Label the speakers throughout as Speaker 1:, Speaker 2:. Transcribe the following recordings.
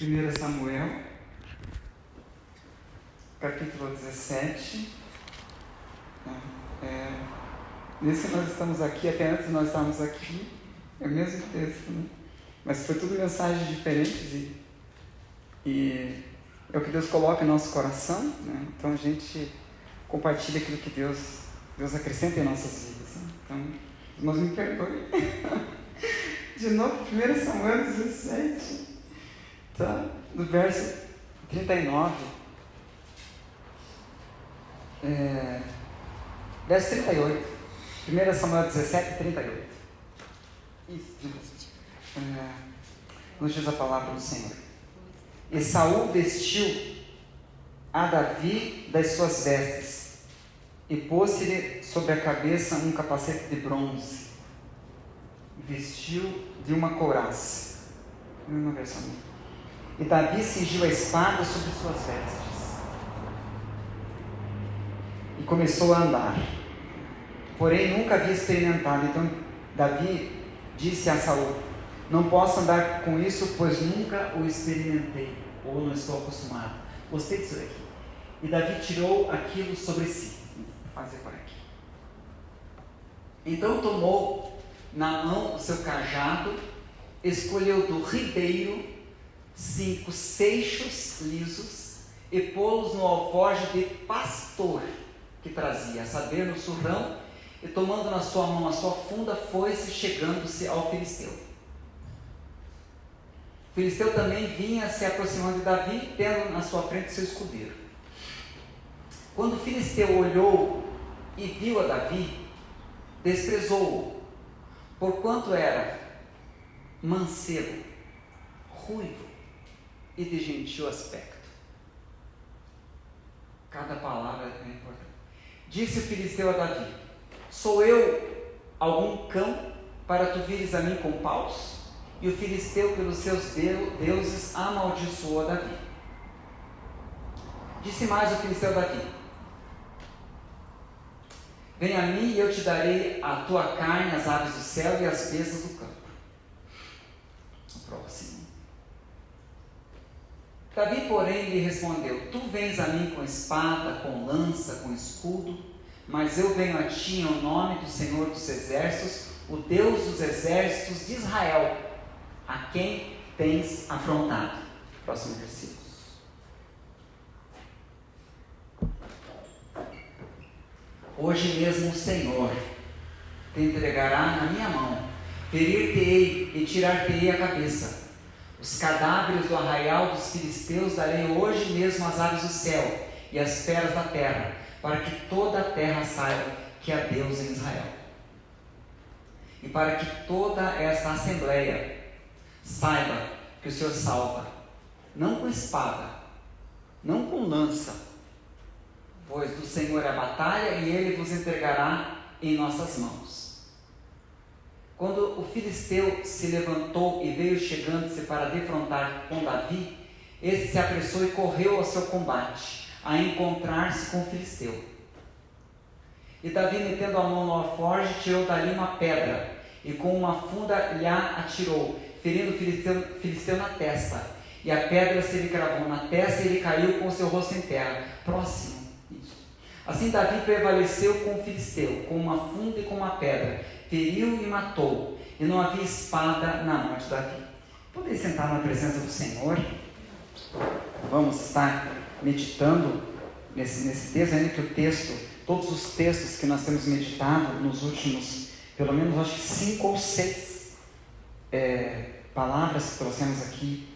Speaker 1: 1 Samuel, capítulo 17. Nesse nós estamos aqui, até antes nós estávamos aqui, é o mesmo texto, né? Mas foi tudo mensagens diferentes e é o que Deus coloca em nosso coração, né? Então a gente compartilha aquilo que Deus acrescenta em nossas vidas, né? Então, irmãos, me perdoem. De novo, 1 Samuel 17, tá? Do verso 39. Verso 38. 1 Samuel 17, 38. Isso. Nos diz a palavra do Senhor. E Saul vestiu a Davi das suas vestes e pôs-lhe sobre a cabeça um capacete de bronze. Vestiu de uma couraça. Uma versão. E Davi cingiu a espada sobre suas vestes e começou a andar. Porém nunca havia experimentado. Então Davi disse a Saul: não posso andar com isso, pois nunca o experimentei, ou não estou acostumado. Gostei disso daqui. E Davi tirou aquilo sobre si. Vou fazer por aqui. Então tomou na mão o seu cajado, escolheu do ribeiro 5 seixos lisos e pô-los no alforje de pastor que trazia, a saber, no surrão, e tomando na sua mão a sua funda, foi-se chegando-se ao filisteu. O filisteu também vinha se aproximando de Davi, tendo na sua frente seu escudeiro. Quando o filisteu olhou e viu a Davi, desprezou-o, porquanto era mancebo, ruivo e de gentil aspecto. Cada palavra é importante. Disse o filisteu a Davi: sou eu algum cão para tu vires a mim com paus? E o filisteu pelos seus deuses amaldiçoou a Davi. Disse mais o filisteu a Davi: vem a mim e eu te darei a tua carne, as aves do céu e as bestas do campo. O próximo. Davi, porém, lhe respondeu: tu vens a mim com espada, com lança, com escudo, mas eu venho a ti em nome do Senhor dos exércitos, o Deus dos exércitos de Israel, a quem tens afrontado. Próximo versículo. Hoje mesmo o Senhor te entregará na minha mão, ferir-te-ei e tirar-te-ei a cabeça. Os cadáveres do arraial dos filisteus darei hoje mesmo às aves do céu e às feras da terra, para que toda a terra saiba que há Deus em Israel. E para que toda esta assembleia saiba que o Senhor salva, não com espada, não com lança, pois do Senhor é a batalha e Ele vos entregará em nossas mãos. Quando o filisteu se levantou e veio chegando-se para defrontar com Davi, este se apressou e correu ao seu combate, a encontrar-se com o filisteu. E Davi, metendo a mão no alforje, tirou dali uma pedra, e com uma funda lhe atirou, ferindo o filisteu na testa. E a pedra se lhe cravou na testa e ele caiu com o seu rosto em terra. Próximo. Assim Davi prevaleceu com o filisteu, com uma funda e com uma pedra, feriu e matou, e não havia espada na mão de Davi. Podem sentar na presença do Senhor. Vamos estar meditando nesse texto, ainda que o texto, todos os textos que nós temos meditado nos últimos, pelo menos acho que 5 ou 6 palavras que trouxemos aqui,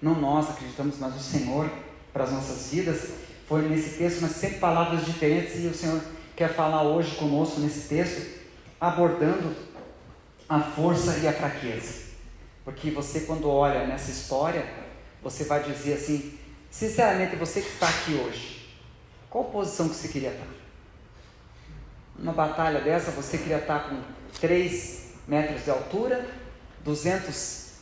Speaker 1: não nós acreditamos, mas o Senhor para as nossas vidas, foi nesse texto, mas sempre palavras diferentes, e o Senhor quer falar hoje conosco nesse texto, abordando a força e a fraqueza. Porque você, quando olha nessa história, você vai dizer assim, sinceramente, você que está aqui hoje, qual posição que você queria estar? Numa batalha dessa, você queria estar com 3 metros de altura, 200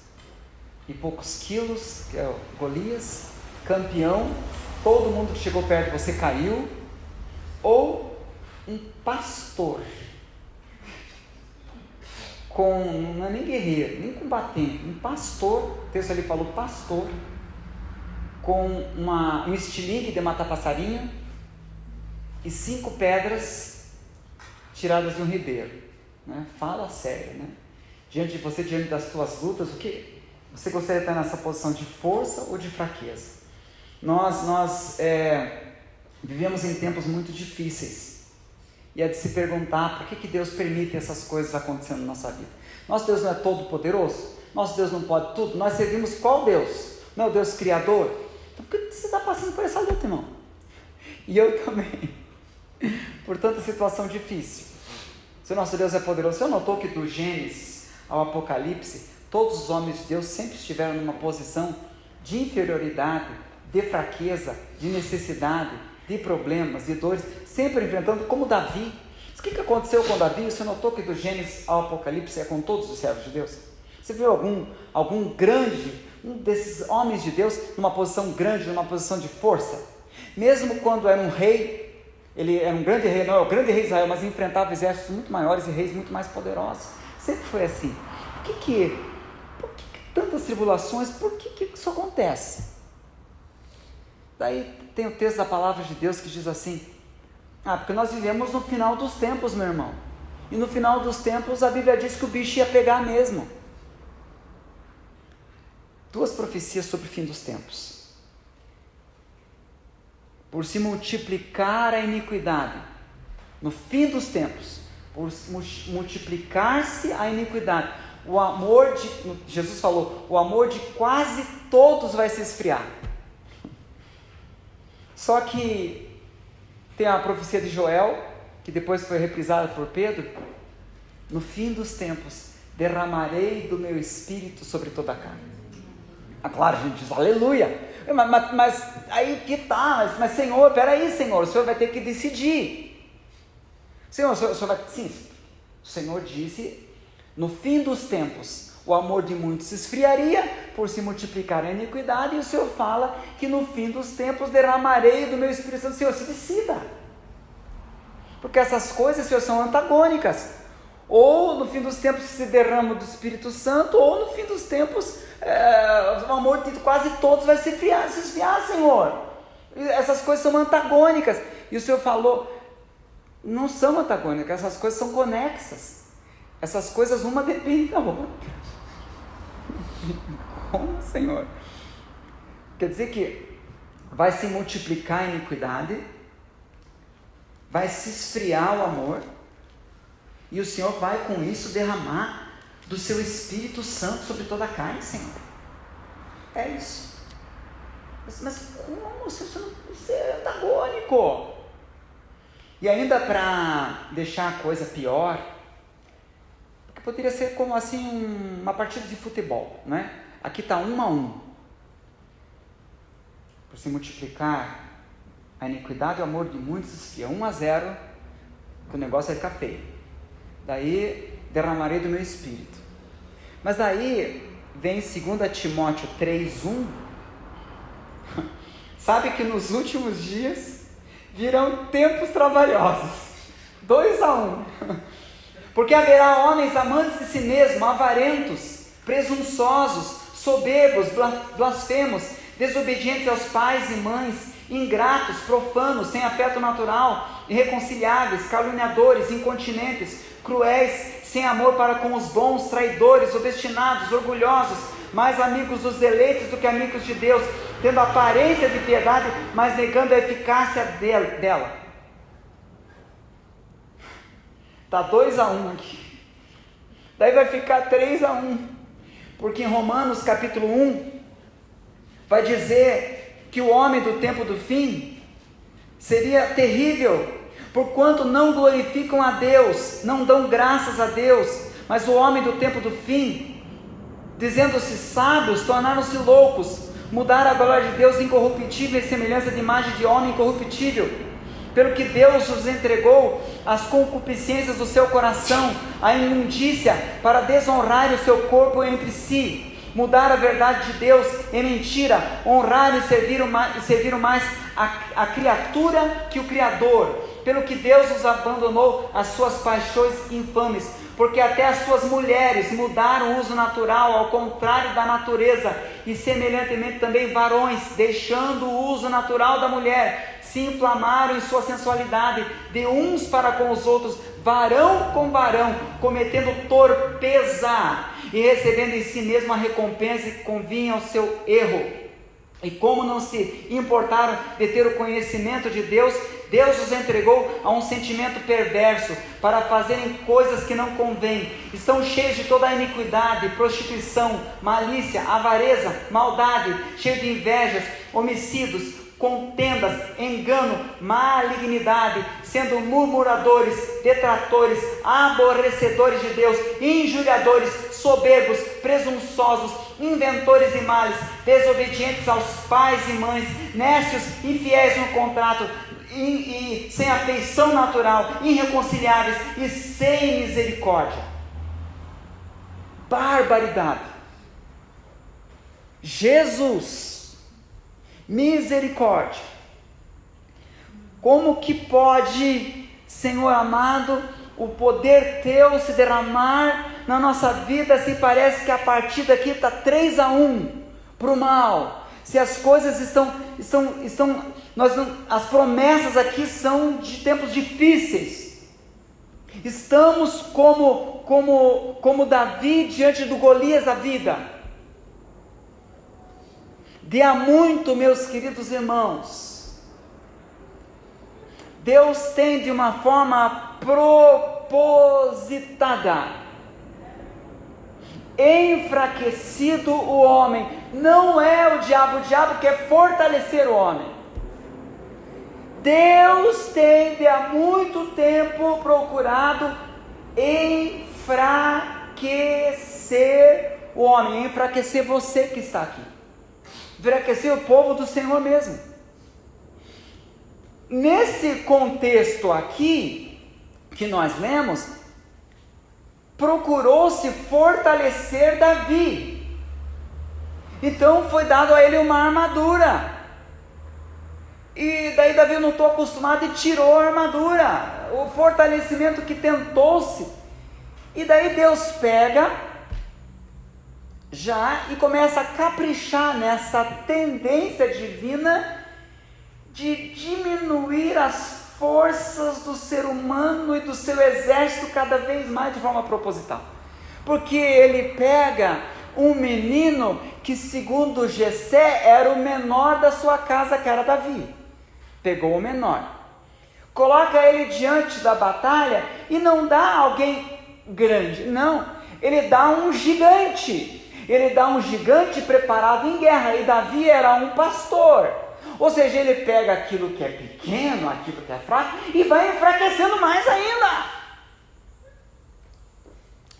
Speaker 1: e poucos quilos, que é o Golias, campeão, todo mundo que chegou perto de você caiu, ou um pastor, não é nem guerreiro, nem combatente, um pastor, o texto ali falou pastor, com um estilingue de matar passarinho e 5 pedras tiradas de um ribeiro, né? Fala sério, né? Diante de você, diante das tuas lutas, o que você gostaria de estar nessa posição de força ou de fraqueza? Nós vivemos em tempos muito difíceis, e é de se perguntar por que Deus permite essas coisas acontecendo na nossa vida. Nosso Deus não é todo poderoso? Nosso Deus não pode tudo? Nós servimos qual Deus? Não é o Deus Criador? Então por que você está passando por essa luta, irmão? E eu também, por tanta situação difícil. Se o nosso Deus é poderoso, você notou que do Gênesis ao Apocalipse, todos os homens de Deus sempre estiveram numa posição de inferioridade, de fraqueza, de necessidade, de problemas, de dores, sempre enfrentando, como Davi. O que aconteceu com Davi? Você notou que do Gênesis ao Apocalipse é com todos os servos de Deus? Você viu algum grande, um desses homens de Deus, numa posição grande, numa posição de força? Mesmo quando era um rei, ele era um grande rei, não é o grande rei de Israel, mas enfrentava exércitos muito maiores e reis muito mais poderosos. Sempre foi assim. Por que tantas tribulações? Por que isso acontece? Daí tem o texto da palavra de Deus que diz assim: porque nós vivemos no final dos tempos, meu irmão. E no final dos tempos a Bíblia diz que o bicho ia pegar mesmo. 2 profecias sobre o fim dos tempos. Por se multiplicar a iniquidade, no fim dos tempos, por multiplicar-se a iniquidade, o amor Jesus falou, o amor de quase todos vai se esfriar. Só que tem a profecia de Joel, que depois foi reprisada por Pedro: no fim dos tempos derramarei do meu espírito sobre toda a carne. Claro, a gente diz aleluia, mas aí que tá, mas Senhor, peraí Senhor, o Senhor vai ter que decidir. Senhor, o Senhor vai, sim, o Senhor disse, no fim dos tempos, o amor de muitos se esfriaria por se multiplicar a iniquidade, e o Senhor fala que no fim dos tempos derramarei do meu Espírito Santo. Senhor, se decida, porque essas coisas, Senhor, são antagônicas. Ou no fim dos tempos se derrama do Espírito Santo, ou no fim dos tempos o amor de quase todos vai se esfriar, Senhor. Essas coisas são antagônicas. E o Senhor falou, não são antagônicas, essas coisas são conexas. Essas coisas uma depende da outra. Como, Senhor? Quer dizer que vai se multiplicar a iniquidade, vai se esfriar o amor, e o Senhor vai com isso derramar do seu Espírito Santo sobre toda a carne, Senhor. É isso. Mas como? Isso é antagônico. E ainda para deixar a coisa pior, porque poderia ser como assim uma partida de futebol, né? Aqui está 1-1. Por se multiplicar a iniquidade e o amor de muitos, e 1-0, que o negócio vai ficar feio. Daí derramarei do meu espírito. Mas daí vem 2 Timóteo 3:1. Sabe que nos últimos dias virão tempos trabalhosos. 2-1. Porque haverá homens amantes de si mesmos, avarentos, presunçosos, soberbos, blasfemos, desobedientes aos pais e mães, ingratos, profanos, sem afeto natural, irreconciliáveis, caluniadores, incontinentes, cruéis, sem amor para com os bons, traidores, obstinados, orgulhosos, mais amigos dos eleitos do que amigos de Deus, tendo aparência de piedade, mas negando a eficácia dela. Está 2-1 aqui. Daí vai ficar 3-1. Porque em Romanos capítulo 1, vai dizer que o homem do tempo do fim seria terrível, porquanto não glorificam a Deus, não dão graças a Deus, mas o homem do tempo do fim, dizendo-se sábios, tornaram-se loucos, mudaram a glória de Deus incorruptível em semelhança de imagem de homem incorruptível, pelo que Deus os entregou às concupiscências do seu coração, à imundícia, para desonrar o seu corpo entre si, mudar a verdade de Deus em mentira, honrar e serviram mais a criatura que o Criador. pelo que Deus os abandonou às suas paixões infames, porque até as suas mulheres mudaram o uso natural, ao contrário da natureza, e semelhantemente também varões, deixando o uso natural da mulher, se inflamaram em sua sensualidade, de uns para com os outros, varão com varão, cometendo torpeza, e recebendo em si mesmo a recompensa que convinha ao seu erro. E como não se importaram de ter o conhecimento de Deus, Deus os entregou a um sentimento perverso, para fazerem coisas que não convêm. Estão cheios de toda a iniquidade, prostituição, malícia, avareza, maldade, cheios de invejas, homicídios, contendas, engano, malignidade, sendo murmuradores, detratores, aborrecedores de Deus, injuriadores, soberbos, presunçosos, inventores de males, desobedientes aos pais e mães, nécios, infiéis no contrato, e sem afeição natural, irreconciliáveis e sem misericórdia. Barbaridade. Jesus, misericórdia. Como que pode, Senhor amado, o poder Teu se derramar na nossa vida, se parece que a partida aqui está 3-1 para o mal? Se as coisas as promessas aqui são de tempos difíceis. Estamos como Davi diante do Golias da vida. De há muito, meus queridos irmãos, Deus tem de uma forma propositada enfraquecido o homem. Não é o diabo quer fortalecer o homem. Deus tem de há muito tempo procurado enfraquecer o homem, enfraquecer você que está aqui, enfraquecer o povo do Senhor mesmo. Nesse contexto aqui que nós lemos, procurou-se fortalecer Davi. Então foi dado a ele uma armadura. E daí Davi não estou acostumado e tirou a armadura. O fortalecimento que tentou-se. E daí Deus pega já e começa a caprichar nessa tendência divina de diminuir as forças do ser humano e do seu exército cada vez mais de forma proposital. Porque ele pega um menino que, segundo Jessé, era o menor da sua casa, que era Davi. Pegou o menor, coloca ele diante da batalha e não dá alguém grande, não, ele dá um gigante. Ele dá um gigante preparado em guerra, e Davi era um pastor. Ou seja, ele pega aquilo que é pequeno, aquilo que é fraco, e vai enfraquecendo mais ainda.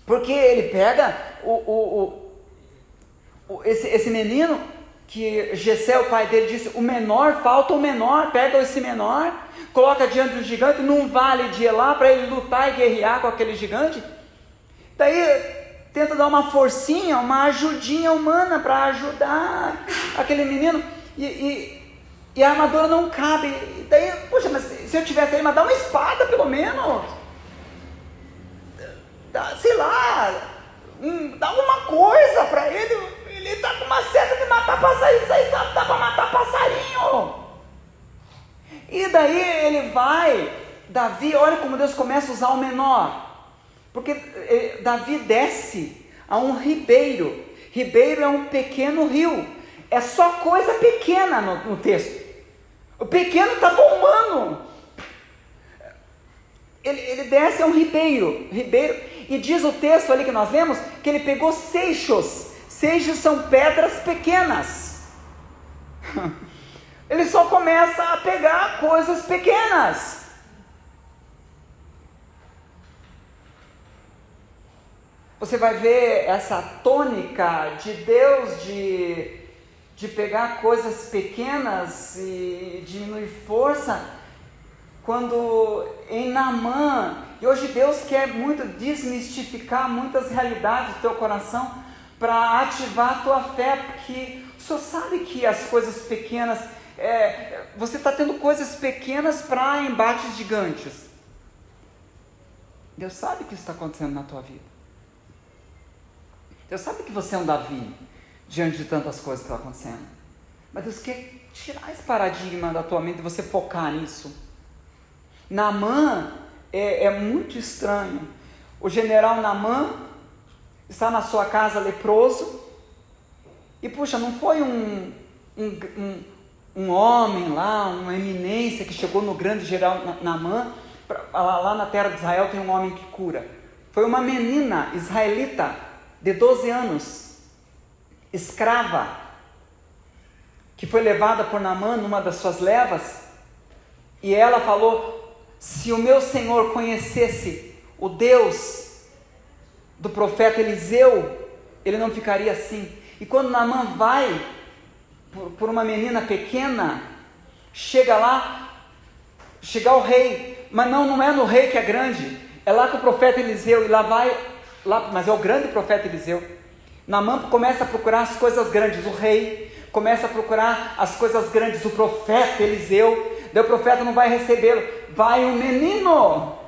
Speaker 1: Porque ele pega esse menino, que Jessé, o pai dele, disse, o menor, falta o menor, pega esse menor, coloca diante do gigante, num vale de Elá, para ele lutar e guerrear com aquele gigante. Daí tenta dar uma forcinha, uma ajudinha humana para ajudar aquele menino, e a armadura não cabe. E daí, poxa, mas se eu tivesse aí, mas dá uma espada pelo menos, sei lá, dá alguma coisa para ele. Ele está com uma seta de matar passarinho, isso aí dá para matar passarinho. E daí ele vai, Davi, olha como Deus começa a usar o menor. Porque Davi desce a um ribeiro. Ribeiro é um pequeno rio. É só coisa pequena no texto. O pequeno está bombando. Ele desce a um ribeiro. E diz o texto ali que nós lemos, que ele pegou seixos. Seixos são pedras pequenas. Ele só começa a pegar coisas pequenas. Você vai ver essa tônica de Deus de pegar coisas pequenas e diminuir força, quando em Naamã, e hoje Deus quer muito desmistificar muitas realidades do teu coração, para ativar a tua fé, porque o Senhor sabe que as coisas pequenas você está tendo coisas pequenas para embates gigantes. Deus sabe que isso está acontecendo na tua vida. Deus sabe que você é um Davi diante de tantas coisas que estão acontecendo. Mas Deus quer tirar esse paradigma da tua mente e você focar nisso. Naamã é muito estranho. O general Naamã está na sua casa leproso. E puxa, não foi um homem lá, uma eminência que chegou no grande general Naamã. Lá na terra de Israel tem um homem que cura. Foi uma menina israelita de 12 anos, escrava, que foi levada por Naamã numa das suas levas, e ela falou: se o meu Senhor conhecesse o Deus do profeta Eliseu, ele não ficaria assim. E quando Naamã vai por uma menina pequena, chega ao rei, mas não é no rei que é grande, é lá com o profeta Eliseu, e mas é o grande profeta Eliseu. Naamã começa a procurar as coisas grandes, o rei começa a procurar as coisas grandes, o profeta Eliseu, daí o profeta não vai recebê-lo, vai um menino,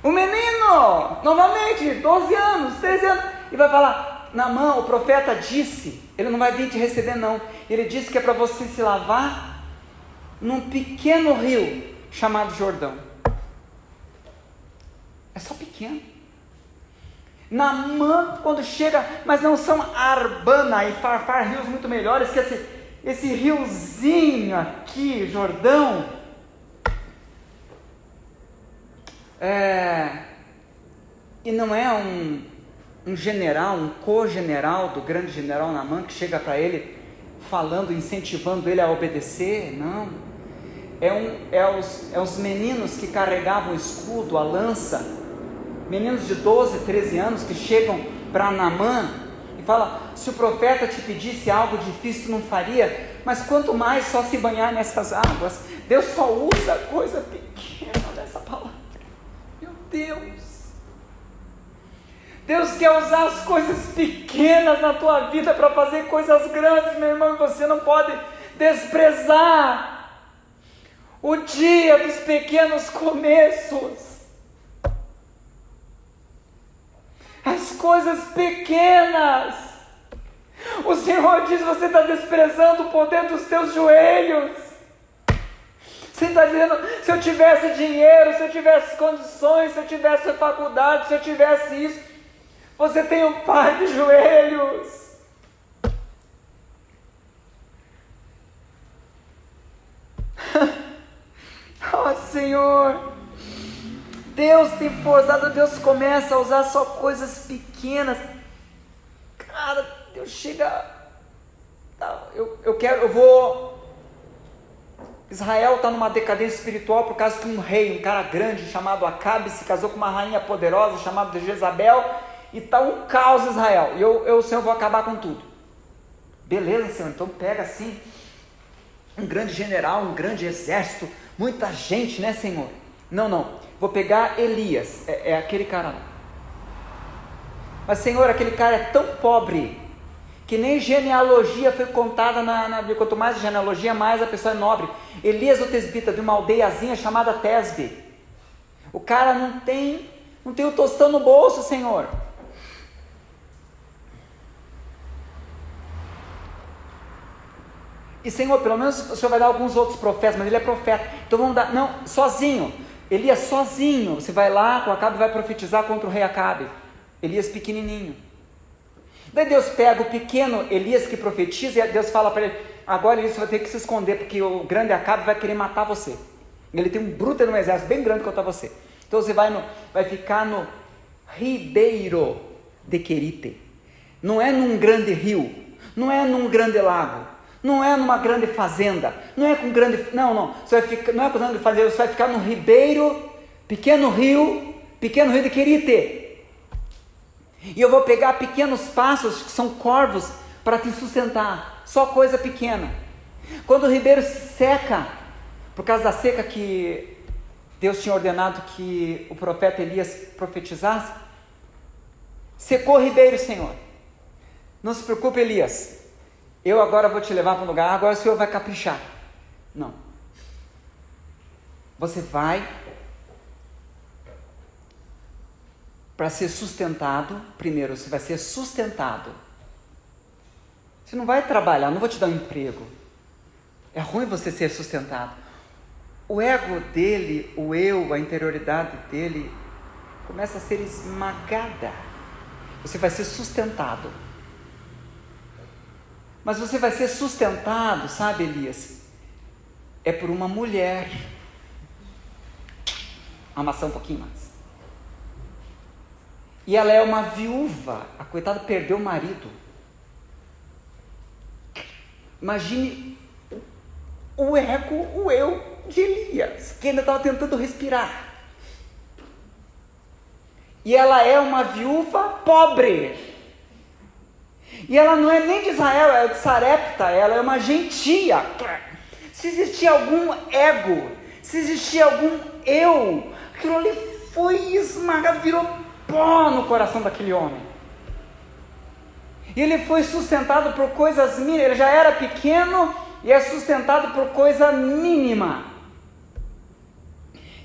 Speaker 1: o menino, novamente, 12 anos, 13 anos, e vai falar: Naamã, o profeta disse, ele não vai vir te receber não, ele disse que é para você se lavar num pequeno rio chamado Jordão. É só pequeno. Naamã, quando chega, mas não são Arbana e Farfar, rios muito melhores que esse riozinho aqui, Jordão. E não é um general, um co-general do grande general Naamã que chega para ele falando, incentivando ele a obedecer, não. É os meninos que carregavam o escudo, a lança, meninos de 12, 13 anos que chegam para Naamã e falam: se o profeta te pedisse algo difícil, tu não faria, mas quanto mais só se banhar nessas águas. Deus só usa coisa pequena nessa palavra. Meu Deus! Deus quer usar as coisas pequenas na tua vida para fazer coisas grandes, meu irmão, e você não pode desprezar o dia dos pequenos começos. As coisas pequenas. O Senhor diz: você está desprezando o poder dos teus joelhos. Você está dizendo: se eu tivesse dinheiro, se eu tivesse condições, se eu tivesse faculdade, se eu tivesse isso. Você tem um par de joelhos. Oh Senhor, Deus tem forçado, Deus começa a usar só coisas pequenas. Cara, Deus chega, Israel está numa decadência espiritual por causa que um rei, um cara grande chamado Acabe, se casou com uma rainha poderosa chamada Jezabel, e está um caos em Israel, e o Senhor vai acabar com tudo. Beleza, Senhor, então pega assim, um grande general, um grande exército, muita gente, né, Senhor? Não, vou pegar Elias, é aquele cara lá. Mas, Senhor, aquele cara é tão pobre, que nem genealogia foi contada na Bíblia. Quanto mais genealogia, mais a pessoa é nobre. Elias, o tesbita, de uma aldeiazinha chamada Tesbe. O cara não tem o tostão no bolso, Senhor. E Senhor, pelo menos o Senhor vai dar alguns outros profetas, mas ele é profeta, então vamos dar, não, sozinho, Elias sozinho, você vai lá com Acabe e vai profetizar contra o rei Acabe, Elias pequenininho. Daí Deus pega o pequeno Elias que profetiza, e Deus fala para ele: agora Elias vai ter que se esconder, porque o grande Acabe vai querer matar você, ele tem um bruto no exército bem grande contra você, então você vai ficar no ribeiro de Querite, não é num grande rio, não é num grande lago, não é numa grande fazenda, não é com grande, não, você vai ficar, não é com grande fazenda, você vai ficar no ribeiro, pequeno rio de Querite, e eu vou pegar pequenos pássaros que são corvos para te sustentar, só coisa pequena. Quando o ribeiro se seca, por causa da seca que Deus tinha ordenado que o profeta Elias profetizasse, secou o ribeiro, Senhor, não se preocupe, Elias, eu agora vou te levar para um lugar, agora o Senhor vai caprichar. Não. Você vai para ser sustentado. Primeiro, você vai ser sustentado. Você não vai trabalhar, não vou te dar um emprego. É ruim você ser sustentado. O ego dele, o eu, a interioridade dele, começa a ser esmagada. Você vai ser sustentado. Mas você vai ser sustentado, sabe, Elias? É por uma mulher. Amassar um pouquinho mais. E ela é uma viúva. A coitada perdeu o marido. Imagine o ego, o eu de Elias, que ainda estava tentando respirar. E ela é uma viúva pobre. E ela não é nem de Israel, é de Sarepta, ela é uma gentia. Se existia algum ego, se existia algum eu, aquilo ali foi esmagado, virou pó no coração daquele homem. E ele foi sustentado por coisas mínimas, ele já era pequeno e é sustentado por coisa mínima.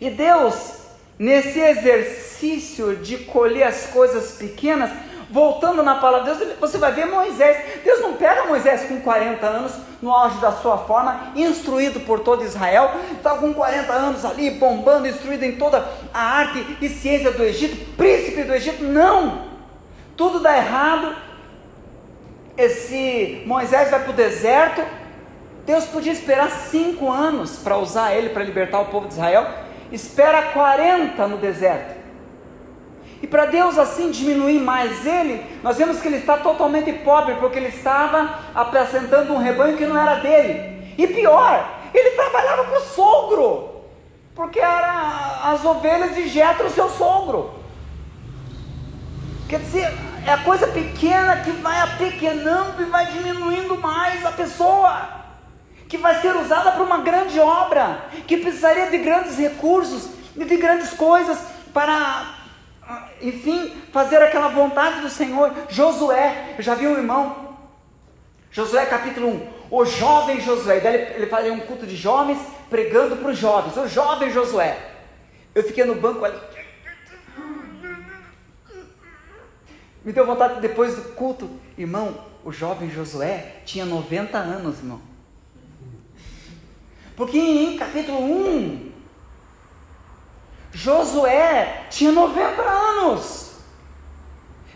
Speaker 1: E Deus, nesse exercício de colher as coisas pequenas, voltando na palavra de Deus, você vai ver Moisés. Deus não pega Moisés com 40 anos, no auge da sua forma, instruído por todo Israel, está com 40 anos ali, bombando, instruído em toda a arte e ciência do Egito, príncipe do Egito. Não! Tudo dá errado. Esse Moisés vai para o deserto. Deus podia esperar 5 anos para usar ele para libertar o povo de Israel. Espera 40 no deserto. E para Deus assim diminuir mais ele, nós vemos que ele está totalmente pobre, porque ele estava apacentando um rebanho que não era dele. E pior, ele trabalhava com o sogro, porque eram as ovelhas de Jetro, seu sogro. Quer dizer, é a coisa pequena que vai apequenando e vai diminuindo mais a pessoa, que vai ser usada para uma grande obra, que precisaria de grandes recursos e de grandes coisas para, enfim, fazer aquela vontade do Senhor. Josué, eu já vi um irmão, Josué capítulo 1, o jovem Josué, daí ele fazia um culto de jovens, pregando para os jovens, o jovem Josué. Eu fiquei no banco ali, me deu vontade depois do culto, irmão, o jovem Josué tinha 90 anos, irmão, porque em capítulo 1, Josué tinha 90 anos,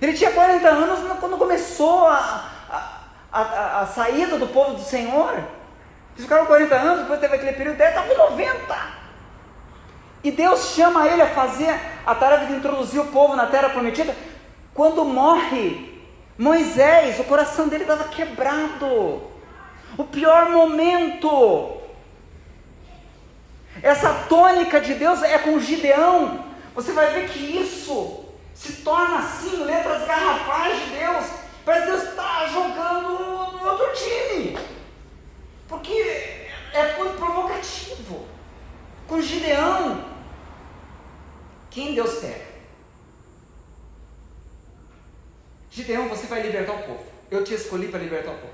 Speaker 1: ele tinha 40 anos quando começou a saída do povo do Senhor. Eles ficaram 40 anos, depois teve aquele período, ele estava com 90, e Deus chama ele a fazer a tarefa de introduzir o povo na terra prometida. Quando morre Moisés, o coração dele estava quebrado, o pior momento. Essa tônica de Deus é com Gideão. Você vai ver que isso se torna assim, letras garrafais de Deus. Parece que Deus está jogando no outro time, porque é muito provocativo. Com Gideão, quem Deus pega? Gideão, você vai libertar o povo. Eu te escolhi para libertar o povo.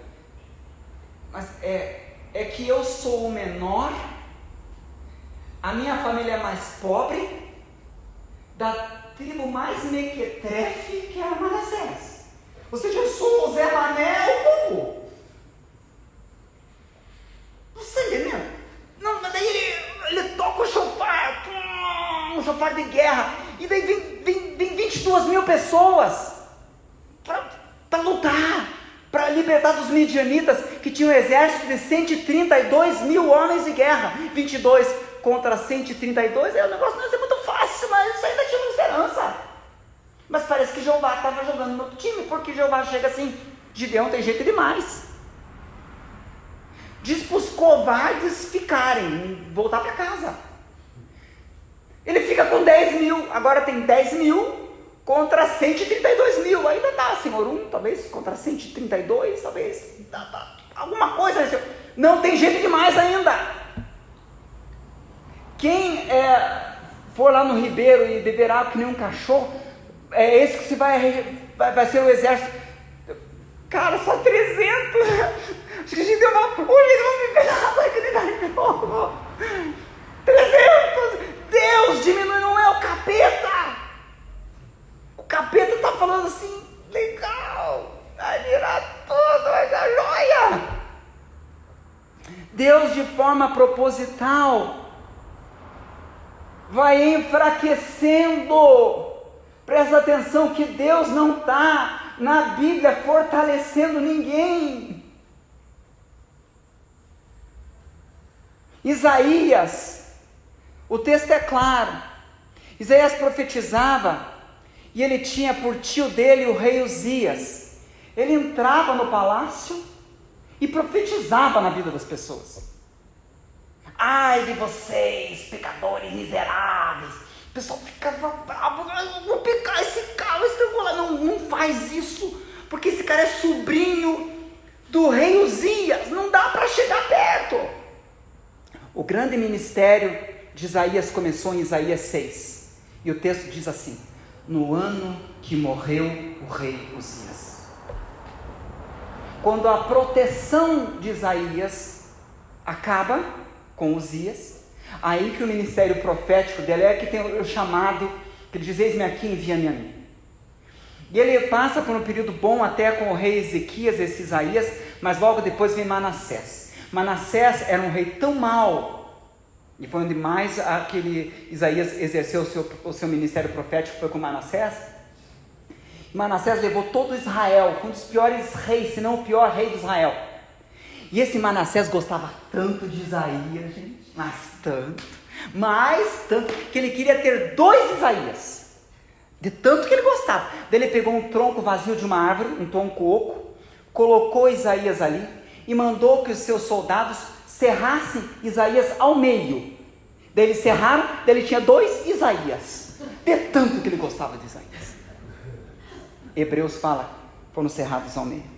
Speaker 1: Mas é que eu sou o menor, a minha família é mais pobre, da tribo mais mequetrefe, que era Manassés. Ou seja, eu sou o Zé Mané, o povo. Você entendeu? Não, mas daí ele toca o chofar, um chofar de guerra, e daí vem 22 mil pessoas para lutar, para libertar dos midianitas, que tinham um exército de 132 mil homens de guerra. 22 contra 132, o negócio não ia ser muito fácil, mas isso ainda tinha uma esperança. Mas parece que Jeová estava jogando no outro time, porque Jeová chega assim: Gideão tem jeito demais, diz para os covardes ficarem, voltar para casa. Ele fica com 10 mil, agora tem 10 mil contra 132 mil, ainda dá, Senhor, talvez contra 132, talvez, dá, alguma coisa, não tem jeito demais ainda. Quem for lá no ribeiro e beber água que nem um cachorro, é esse que vai ser o exército. Cara, só 300. Acho que a gente deu uma... Hoje vamos me pegar aquele cachorro. 300. Deus diminui, não é o capeta. O capeta está falando assim, legal, vai virar tudo, vai dar joia. Deus, de forma proposital, vai enfraquecendo. Presta atenção que Deus não está na Bíblia fortalecendo ninguém. Isaías, o texto é claro, Isaías profetizava, e ele tinha por tio dele o rei Uzias. Ele entrava no palácio e profetizava na vida das pessoas. Ai de vocês, pecadores miseráveis. O pessoal ficava bravo, vou pecar esse cara, não faz isso, porque esse cara é sobrinho do rei Uzias, não dá para chegar perto. O grande ministério de Isaías começou em Isaías 6, e o texto diz assim: no ano que morreu o rei Uzias. Quando a proteção de Isaías acaba com Uzias, aí que o ministério profético dele é que tem o chamado, que ele diz: eis-me aqui, envia-me a mim. E ele passa por um período bom até com o rei Ezequias, esse Isaías, mas logo depois vem Manassés. Manassés era um rei tão mau, e foi onde mais aquele Isaías exerceu o seu ministério profético, foi com Manassés. Manassés levou todo Israel, foi um dos piores reis, se não o pior rei de Israel. E esse Manassés gostava tanto de Isaías, gente, mas tanto, que ele queria ter 2 Isaías, de tanto que ele gostava. Daí ele pegou um tronco vazio de uma árvore, um tronco oco, colocou Isaías ali, e mandou que os seus soldados serrassem Isaías ao meio. Daí eles serraram, daí ele tinha 2 Isaías, de tanto que ele gostava de Isaías. Hebreus fala, foram cerrados ao meio.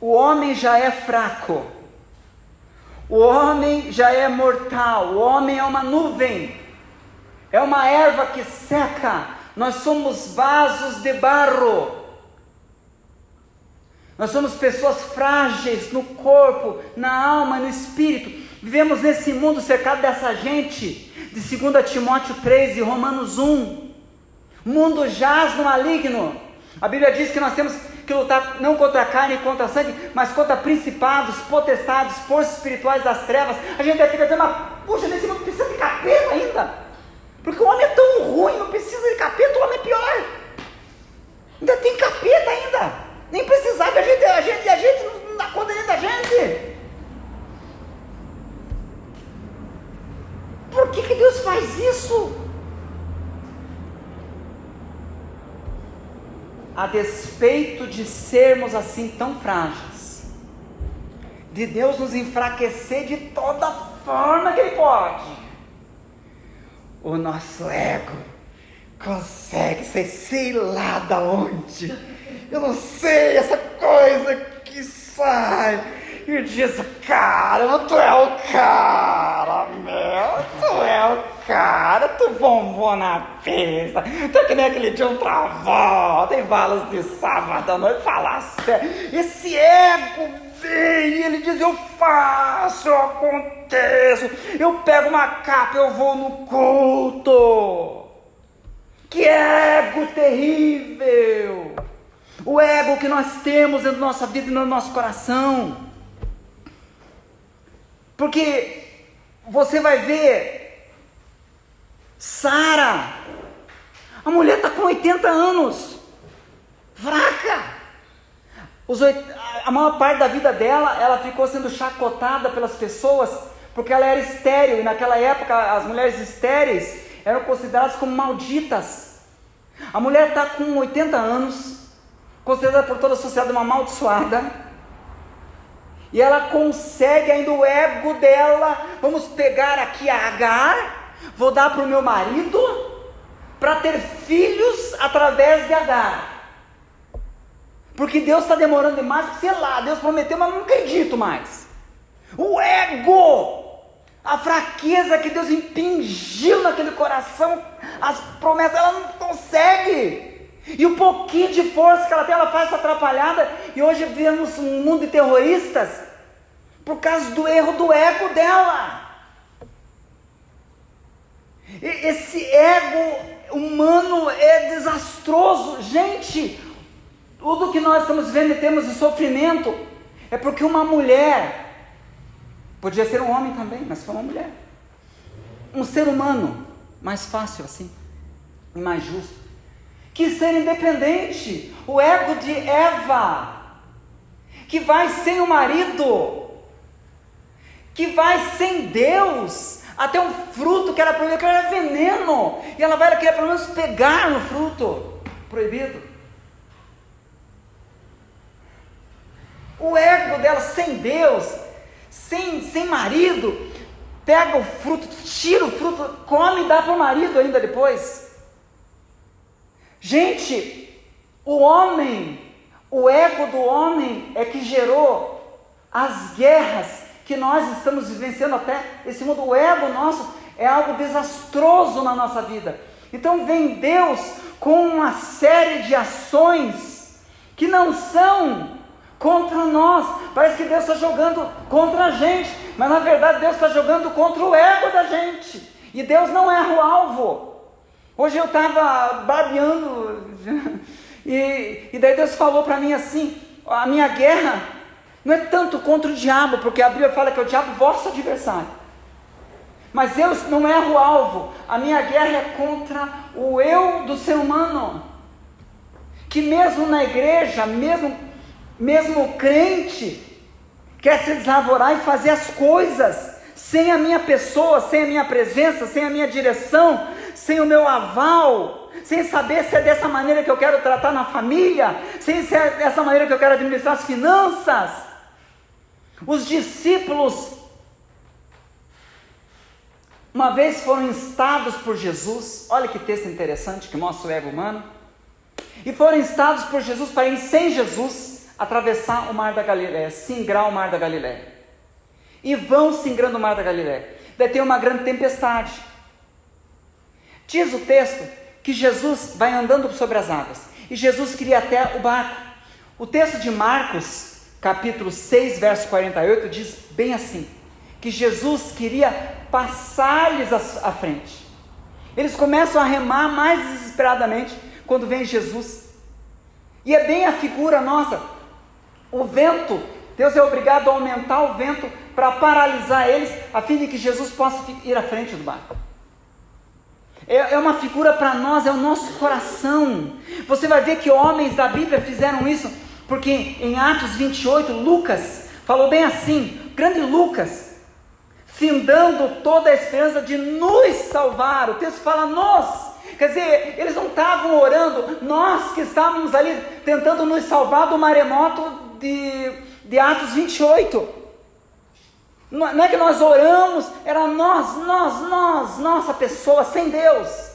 Speaker 1: O homem já é fraco, o homem já é mortal, o homem é uma nuvem, é uma erva que seca, nós somos vasos de barro. Nós somos pessoas frágeis no corpo, na alma, no espírito. Vivemos nesse mundo cercado dessa gente, de 2 Timóteo 3 e Romanos 1. O mundo jaz no maligno. A Bíblia diz que nós temos que lutar não contra a carne e contra a sangue, mas contra principados, potestades, forças espirituais das trevas. A gente deve dizer, mas puxa, nesse mundo precisa de capeta ainda. Porque o homem é tão ruim, não precisa de capeta, o homem é pior. Ainda tem capeta ainda. Nem precisava, a gente não dá conta nem da gente. Por que Deus faz isso? A despeito de sermos assim tão frágeis, de Deus nos enfraquecer de toda forma que Ele pode, o nosso ego consegue ser, sei lá da onde, eu não sei, essa coisa que sai e diz: cara, tu é o cara, tu é o cara, tu bombou na pista, tu é que nem aquele dia outra volta, em balas de sábado à noite, fala sério, esse ego vem e ele diz: eu faço, eu aconteço, eu pego uma capa, eu vou no culto. Que ego terrível! O ego que nós temos dentro da nossa vida e no nosso coração. Porque você vai ver Sara, a mulher está com 80 anos, fraca. A maior parte da vida dela, ela ficou sendo chacotada pelas pessoas, porque ela era estéril, e naquela época as mulheres estéreis eram consideradas como malditas. A mulher está com 80 anos, considerada por toda a sociedade uma amaldiçoada, e ela consegue ainda o ego dela: vamos pegar aqui a Agar, vou dar para o meu marido, para ter filhos através de Agar, porque Deus está demorando demais, sei lá, Deus prometeu, mas não acredito mais. O ego, a fraqueza que Deus impingiu naquele coração, as promessas, ela não consegue.
Speaker 2: E o pouquinho de força que ela tem, ela faz essa atrapalhada. E hoje vivemos um mundo de terroristas por causa do erro do ego dela. Esse ego humano é desastroso. Gente, tudo que nós estamos vendo e temos de sofrimento é porque uma mulher, podia ser um homem também, mas foi uma mulher, um ser humano, mais fácil assim, e mais justo, quis ser independente. O ego de Eva, que vai sem o marido, que vai sem Deus, até um fruto que era proibido, que era veneno, e ela vai querer pelo menos pegar no fruto proibido. O ego dela sem Deus, sem marido, pega o fruto, tira o fruto, come e dá para o marido ainda depois. Gente, o ego do homem é que gerou as guerras que nós estamos vivenciando até esse mundo. O ego nosso é algo desastroso na nossa vida. Então vem Deus com uma série de ações que não são contra nós. Parece que Deus está jogando contra a gente, mas na verdade Deus está jogando contra o ego da gente, e Deus não erra o alvo. Hoje eu estava barbeando e daí Deus falou para mim assim: a minha guerra não é tanto contra o diabo, porque a Bíblia fala que é o diabo vosso adversário, mas eu não erro o alvo. A minha guerra é contra o eu do ser humano, que mesmo na igreja, mesmo crente, quer se deslavorar e fazer as coisas sem a minha pessoa, sem a minha presença, sem a minha direção, sem o meu aval, sem saber se é dessa maneira que eu quero tratar na família, sem se é dessa maneira que eu quero administrar as finanças. Os discípulos, uma vez foram instados por Jesus, olha que texto interessante que mostra o ego humano, e foram instados por Jesus para ir sem Jesus atravessar o mar da Galileia, singrar o mar da Galileia. E vão singrando o mar da Galileia. Daí tem uma grande tempestade. Diz o texto que Jesus vai andando sobre as águas, e Jesus queria até o barco. O texto de Marcos, capítulo 6, verso 48, diz bem assim, que Jesus queria passar-lhes à frente. Eles começam a remar mais desesperadamente quando vem Jesus. E é bem a figura nossa. O vento, Deus é obrigado a aumentar o vento para paralisar eles, a fim de que Jesus possa ir à frente do barco. É uma figura para nós, é o nosso coração. Você vai ver que homens da Bíblia fizeram isso, porque em Atos 28, Lucas falou bem assim, grande Lucas, findando toda a esperança de nos salvar. O texto fala nós, quer dizer, eles não estavam orando, nós que estávamos ali tentando nos salvar do maremoto de Atos 28. Não é que nós oramos, era nossa pessoa sem Deus.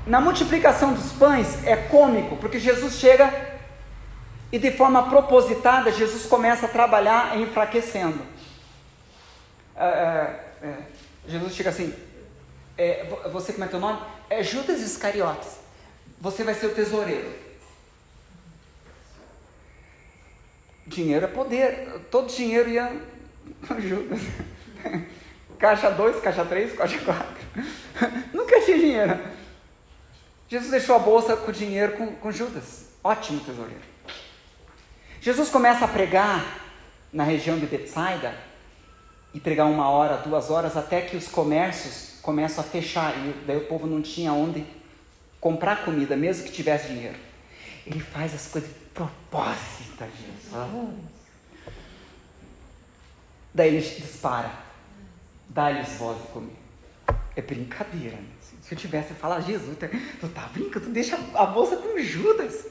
Speaker 2: Na multiplicação dos pães é cômico, porque Jesus chega e de forma propositada, Jesus começa a trabalhar enfraquecendo. Jesus chega assim, você, como é teu nome? É Judas Iscariotes, você vai ser o tesoureiro. Dinheiro é poder, todo dinheiro ia com Judas. Caixa 2, caixa 3, caixa 4. Nunca tinha dinheiro. Jesus deixou a bolsa com dinheiro com Judas. Ótimo tesoureiro. Jesus começa a pregar na região de Betsaida, e pregar 1 hora, 2 horas, até que os comércios começam a fechar, e daí o povo não tinha onde comprar comida, mesmo que tivesse dinheiro. Ele faz as coisas de propósito, Jesus. Daí ele dispara, dá-lhes voz de comer. É brincadeira, né? Se eu tivesse falado, Jesus, tu tá brincando, tu deixa a bolsa com Judas.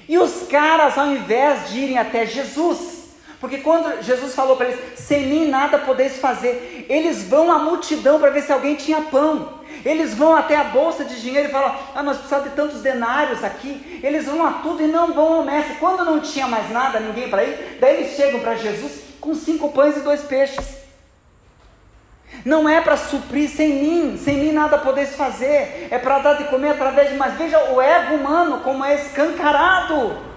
Speaker 2: E os caras, ao invés de irem até Jesus, porque quando Jesus falou para eles, sem mim nada podeis fazer, eles vão à multidão para ver se alguém tinha pão. Eles vão até a bolsa de dinheiro e falam, nós precisamos de tantos denários aqui. Eles vão a tudo e não vão ao mestre. Quando não tinha mais nada, ninguém para ir, daí eles chegam para Jesus com 5 pães e 2 peixes. Não é para suprir sem mim nada podeis fazer, é para dar de comer através de, mas veja o ego humano como é escancarado.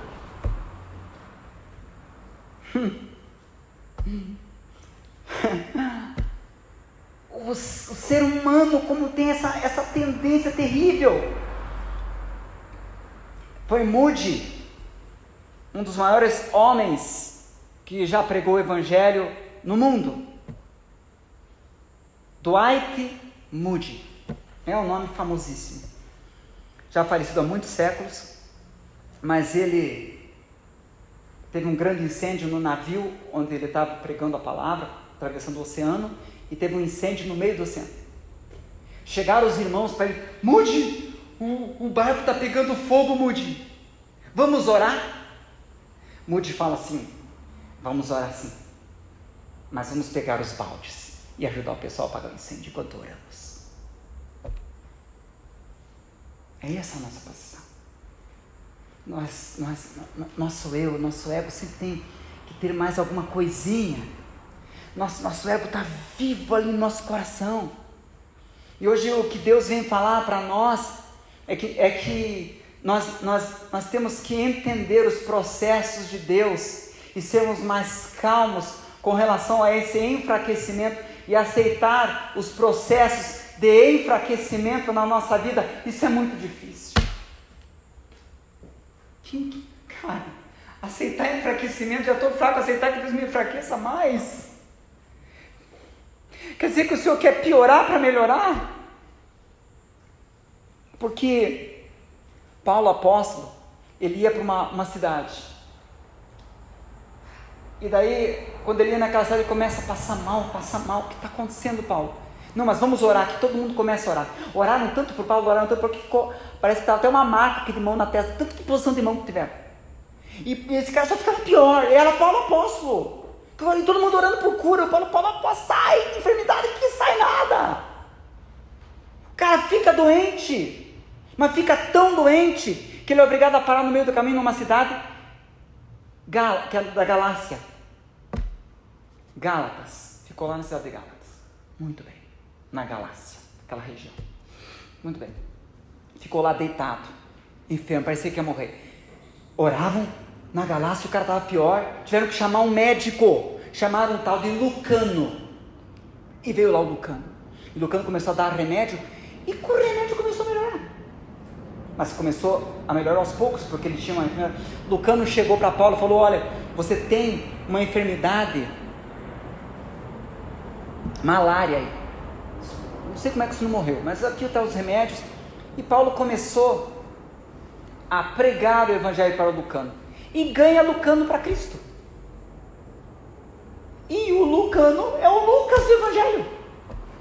Speaker 2: O ser humano como tem essa tendência terrível. Foi Moody, um dos maiores homens que já pregou o evangelho no mundo. Dwight Moody, é um nome famosíssimo, já falecido há muitos séculos, mas ele teve um grande incêndio no navio onde ele estava pregando a palavra, atravessando o oceano, e teve um incêndio no meio do oceano. Chegaram os irmãos para ele: Moody, o barco está pegando fogo, Moody, vamos orar? Moody fala assim: vamos orar sim, mas vamos pegar os baldes e ajudar o pessoal a apagar o incêndio enquanto oramos. É essa a nossa posição. Nosso ego sempre tem que ter mais alguma coisinha. Nosso ego está vivo ali no nosso coração. E hoje o que Deus vem falar para nós é que nós temos que entender os processos de Deus e sermos mais calmos com relação a esse enfraquecimento e aceitar os processos de enfraquecimento na nossa vida. Isso é muito difícil. Cara, aceitar enfraquecimento, já estou fraco, aceitar que Deus me enfraqueça mais. Quer dizer que o Senhor quer piorar para melhorar? Porque Paulo apóstolo, ele ia para uma cidade. E daí, quando ele ia naquela cidade, ele começa a passar mal. O que está acontecendo, Paulo? Não, mas vamos orar, que todo mundo começa a orar. Oraram tanto por Paulo, oraram tanto porque ficou, parece que estava até uma marca aqui de mão na testa, tanto que posição de mão que tiveram. E esse cara só ficava pior, era Paulo apóstolo. E todo mundo orando por cura, Paulo apóstolo, sai de enfermidade que sai nada. O cara fica doente, mas fica tão doente que ele é obrigado a parar no meio do caminho numa cidade que é da Galácia. Gálatas, ficou lá na cidade de Gálatas. Muito bem, na Galácia, aquela região. Muito bem, ficou lá deitado, enfermo, parecia que ia morrer. Oravam na Galácia, o cara estava pior, tiveram que chamar um médico, chamaram um tal de Lucano, e veio lá o Lucano. E Lucano começou a dar remédio, e com o remédio começou a melhorar. Mas começou a melhorar aos poucos, porque ele tinha uma enfermidade. Lucano chegou para Paulo e falou: olha, você tem uma enfermidade, malária aí. Não sei como é que isso não morreu, mas aqui estão os remédios. E Paulo começou a pregar o evangelho para o Lucano, e ganha Lucano para Cristo. E o Lucano é o Lucas do evangelho,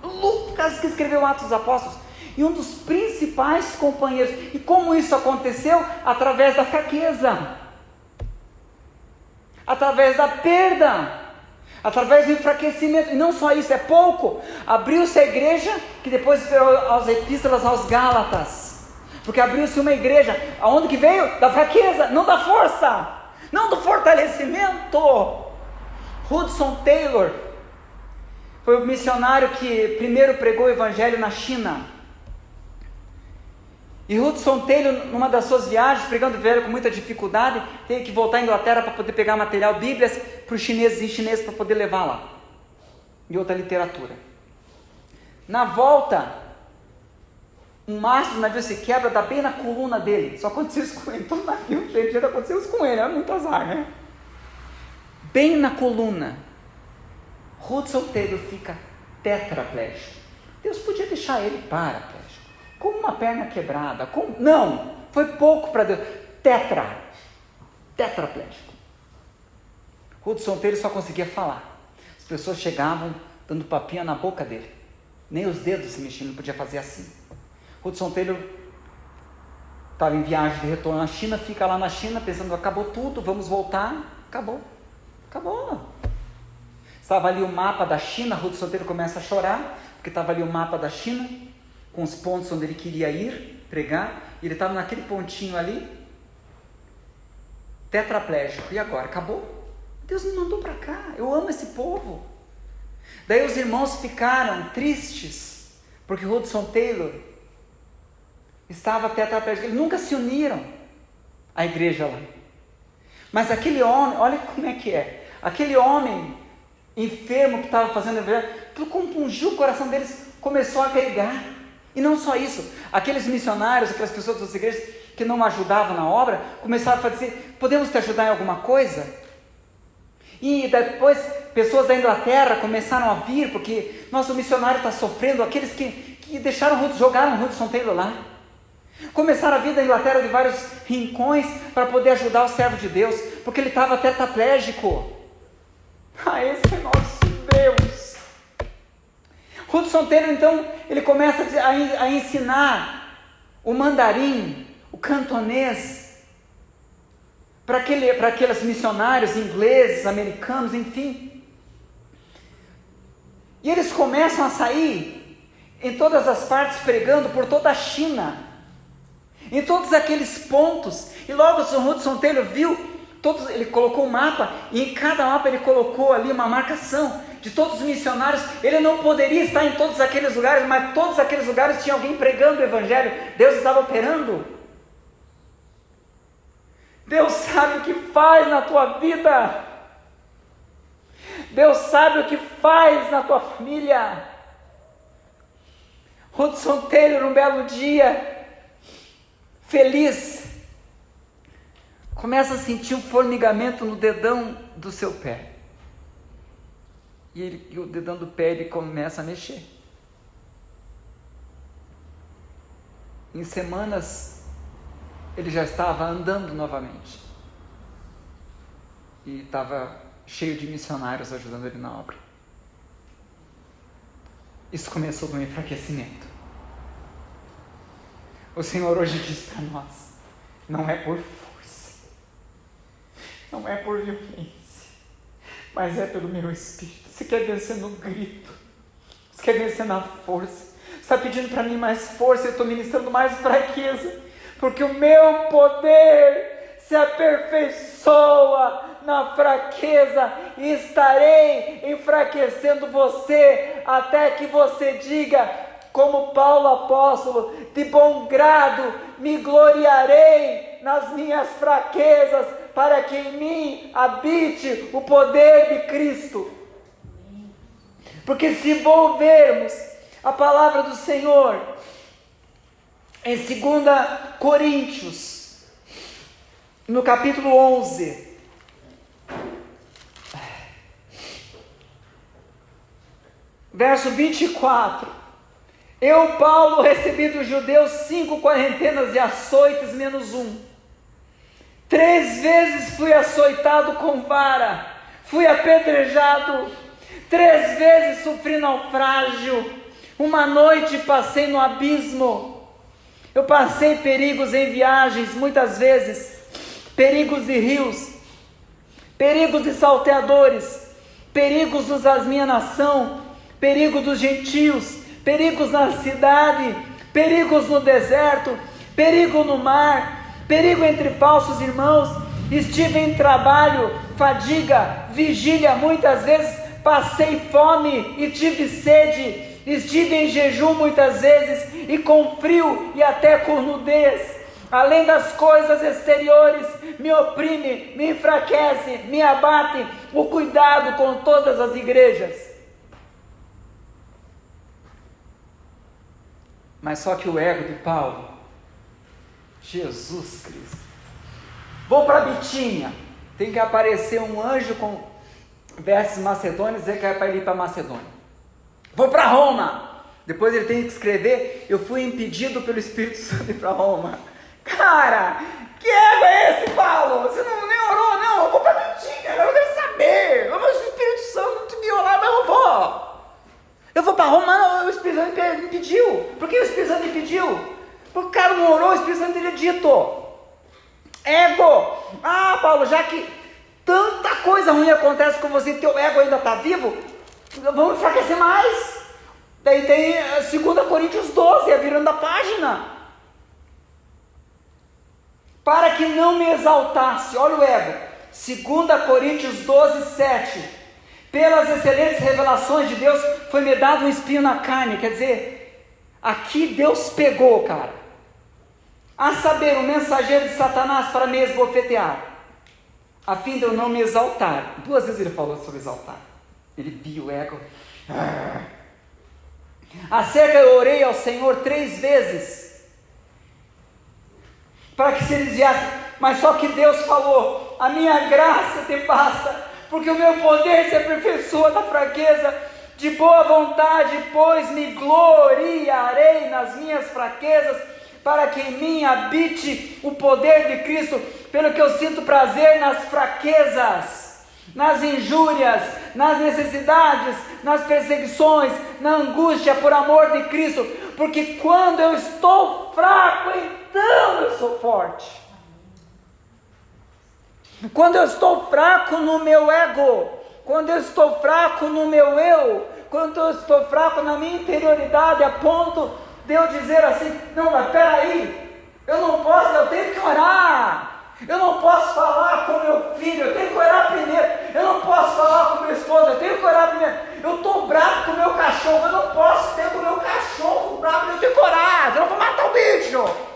Speaker 2: Lucas que escreveu Atos dos Apóstolos, e um dos principais companheiros. E como isso aconteceu? Através da fraqueza, através da perda, através do enfraquecimento. E não só isso, é pouco. Abriu-se a igreja, que depois veio as epístolas aos Gálatas, porque abriu-se uma igreja, aonde que veio? Da fraqueza, não da força, não do fortalecimento. Hudson Taylor foi o missionário que primeiro pregou o evangelho na China. E Hudson Taylor, numa das suas viagens, pregando o evangelho com muita dificuldade, teve que voltar à Inglaterra para poder pegar material, Bíblias, para os chineses, em chinês, para poder levar lá, e outra literatura. Na volta, um mastro do navio se quebra, dá bem na coluna dele. Só aconteceu isso com ele, todo navio, gente, já aconteceu isso com ele, é muito azar, né? Bem na coluna. Hudson Taylor fica tetraplégico. Deus podia deixar ele paraplégico, com uma perna quebrada, não, foi pouco para Deus. Tetraplégico. Hudson Taylor só conseguia falar. As pessoas chegavam dando papinha na boca dele, nem os dedos se mexiam, não podia fazer assim. Hudson Taylor estava em viagem de retorno na China, fica lá na China pensando: acabou tudo, vamos voltar. Acabou. Estava ali o mapa da China. Hudson Taylor começa a chorar, porque estava ali o mapa da China, com os pontos onde ele queria ir pregar, e ele estava naquele pontinho ali, tetraplégico. E agora? Acabou? Deus me mandou para cá, eu amo esse povo, Daí os irmãos ficaram tristes, porque Hudson Taylor estava tetraplégico. Eles nunca se uniram à igreja lá. Mas aquele homem, olha como é que é. Aquele homem enfermo que estava fazendo o evangelho, tudo compungiu o coração deles, começou a agregar. E não só isso, aqueles missionários, aquelas pessoas das igrejas que não ajudavam na obra, começaram a dizer: podemos te ajudar em alguma coisa? E depois pessoas da Inglaterra começaram a vir, porque nosso missionário está sofrendo, aqueles que jogaram Hudson Taylor lá. Começaram a vir da Inglaterra de vários rincões para poder ajudar o servo de Deus, porque ele estava tetraplégico. Esse é nosso Deus. Hudson Taylor, então, ele começa a ensinar o mandarim, o cantonês, para aqueles missionários ingleses, americanos, enfim. E eles começam a sair em todas as partes, pregando por toda a China, em todos aqueles pontos. E logo o Hudson Taylor viu, ele colocou um mapa, e em cada mapa ele colocou ali uma marcação de todos os missionários. Ele não poderia estar em todos aqueles lugares, mas todos aqueles lugares tinha alguém pregando o evangelho. Deus estava operando. Deus sabe o que faz na tua vida. Deus sabe o que faz na tua família. Hudson Taylor, um belo dia, feliz, começa a sentir um formigamento no dedão do seu pé. E o dedão do pé ele começa a mexer. Em semanas, ele já estava andando novamente. E estava cheio de missionários ajudando ele na obra. Isso começou com um enfraquecimento. O Senhor hoje diz para nós: não é por força, não é por violência, mas é pelo meu Espírito. Você quer vencer no grito, você quer vencer na força. Você está pedindo para mim mais força, eu estou ministrando mais fraqueza, porque o meu poder se aperfeiçoa na fraqueza, e estarei enfraquecendo você, até que você diga, como Paulo apóstolo: de bom grado me gloriarei nas minhas fraquezas, para que em mim habite o poder de Cristo. Porque se volvermos a palavra do Senhor em 2 Coríntios, no capítulo 11, verso 24: eu, Paulo, recebi dos judeus 5 quarentenas de açoites menos 1. 3 vezes fui açoitado com vara, fui apedrejado, 3 vezes sofri naufrágio, uma noite passei no abismo. Eu passei perigos em viagens, muitas vezes, perigos de rios, perigos de salteadores, perigos da minha nação, perigo dos gentios, perigos na cidade, perigos no deserto, perigo no mar, perigo entre falsos irmãos. Estive em trabalho, fadiga, vigília, muitas vezes passei fome e tive sede. Estive em jejum muitas vezes, e com frio e até com nudez. Além das coisas exteriores, me oprime, me enfraquece, me abate o cuidado com todas as igrejas. Mas só que o ego de Paulo, Jesus Cristo. Vou para Bitínia, tem que aparecer um anjo com vestes macedônias, dizer que é para ele ir para Macedônia. Vou para Roma, depois ele tem que escrever: eu fui impedido pelo Espírito Santo de ir para Roma. Cara, que ego é esse, Paulo? Você não nem orou? Não, eu vou para Bitínia, eu quero saber. O Espírito Santo te violar, mas eu vou. Eu vou para Roma, não, o Espírito Santo me impediu. Por que o Espírito Santo me impediu? Porque o cara não orou, o Espírito Santo teria dito. Ego. Ah, Paulo, já que tanta coisa ruim acontece com você, teu ego ainda está vivo, vamos enfraquecer mais. Daí tem 2 Coríntios 12, virando a página. Para que não me exaltasse, olha o ego. 2 Coríntios 12, 7. Pelas excelentes revelações de Deus, foi-me dado um espinho na carne. Quer dizer, aqui Deus pegou, cara. A saber, o mensageiro de Satanás para me esbofetear, a fim de eu não me exaltar. 2 vezes ele falou sobre exaltar. Ele viu o ego. Acerca eu orei ao Senhor 3 vezes, para que se desviasse. Mas só que Deus falou: a minha graça te basta, porque o meu poder se aperfeiçoa na fraqueza. De boa vontade, pois me gloriarei nas minhas fraquezas, para que em mim habite o poder de Cristo, pelo que eu sinto prazer nas fraquezas, nas injúrias, nas necessidades, nas perseguições, na angústia por amor de Cristo, porque quando eu estou fraco, então eu sou forte. Quando eu estou fraco no meu ego, quando eu estou fraco no meu eu, quando eu estou fraco na minha interioridade, a ponto de eu dizer assim: não, mas peraí, eu não posso, eu tenho que orar, eu não posso falar com meu filho, eu tenho que orar primeiro, eu não posso falar com minha esposa, eu tenho que orar primeiro, eu estou bravo com o meu cachorro, eu não posso ter com o meu cachorro bravo, eu tenho que orar, eu não vou matar o bicho.